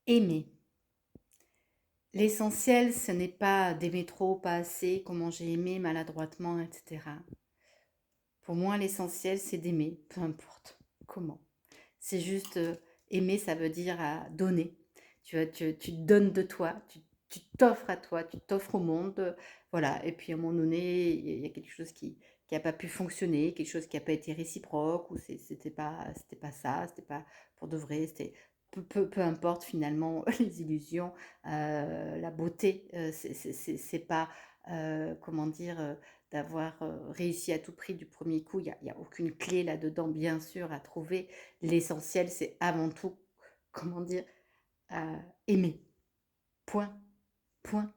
Aimer. L'essentiel, ce n'est pas d'aimer trop, pas assez, comment j'ai aimé maladroitement, etc. Pour moi, l'essentiel, c'est d'aimer, peu importe comment. C'est juste aimer, ça veut dire donner. Tu te donnes de toi, tu t'offres à toi, tu t'offres au monde. Voilà. Et puis à un moment donné, il y a quelque chose qui n'a pas pu fonctionner, quelque chose qui n'a pas été réciproque, ou c'était pas ça, c'était pas pour de vrai, c'était peu importe finalement les illusions, la beauté, c'est pas, comment dire, d'avoir réussi à tout prix du premier coup. Il y a aucune clé là-dedans, bien sûr, à trouver. L'essentiel, c'est avant tout, comment dire, aimer. Point, point.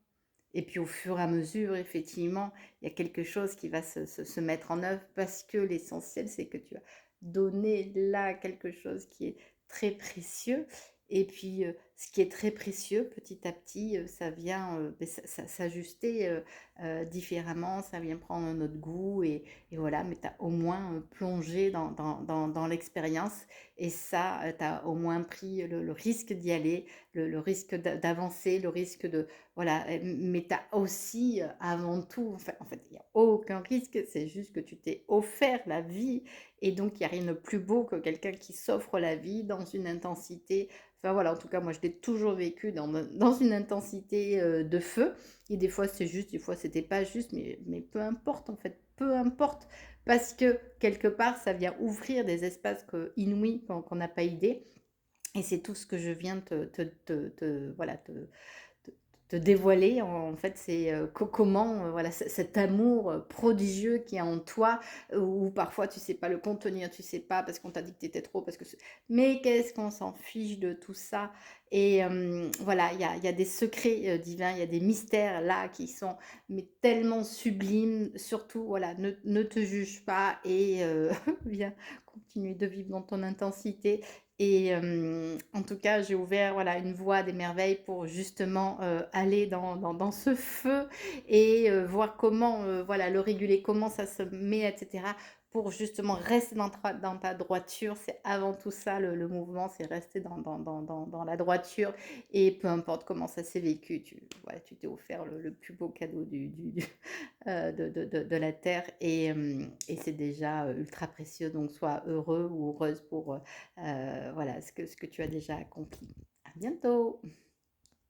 Et puis au fur et à mesure, effectivement, il y a quelque chose qui va se mettre en œuvre parce que l'essentiel, c'est que tu as donné là quelque chose qui est très précieux. Et puis, ce qui est très précieux, petit à petit, ça vient s'ajuster différemment, ça vient prendre un autre goût. Et voilà, mais tu as au moins plongé dans l'expérience. Et ça, tu as au moins pris le risque d'y aller, le risque d'avancer, le risque de voilà, mais tu as aussi, avant tout, en fait, il y a aucun risque, c'est juste que tu t'es offert la vie et donc il y a rien de plus beau que quelqu'un qui s'offre la vie dans une intensité. Enfin voilà, en tout cas, moi, je l'ai toujours vécu dans une intensité, de feu. Et des fois, c'est juste, des fois, c'était pas juste, mais peu importe, en fait, peu importe. Parce que quelque part, ça vient ouvrir des espaces inouïs qu'on n'a pas idée. Et c'est tout ce que je viens voilà, te dévoiler. En fait, c'est comment, voilà, cet amour prodigieux qui est en toi, où parfois tu sais pas le contenir, tu sais pas parce qu'on t'a dit que tu étais trop, mais qu'est-ce qu'on s'en fiche de tout ça. Et voilà, il y a des secrets divins, il y a des mystères là qui sont mais tellement sublimes. Surtout, voilà, ne te juge pas et viens continuer de vivre dans ton intensité. Et en tout cas, j'ai ouvert voilà, une voie des merveilles pour justement aller dans ce feu et voir comment voilà, le réguler, comment ça se met, etc. Pour justement rester dans ta droiture. C'est avant tout ça le mouvement, c'est rester dans la droiture. Et peu importe comment ça s'est vécu, voilà, tu t'es offert le plus beau cadeau de la terre et c'est déjà ultra précieux. Donc, sois heureux ou heureuse pour voilà, ce que tu as déjà accompli. À bientôt!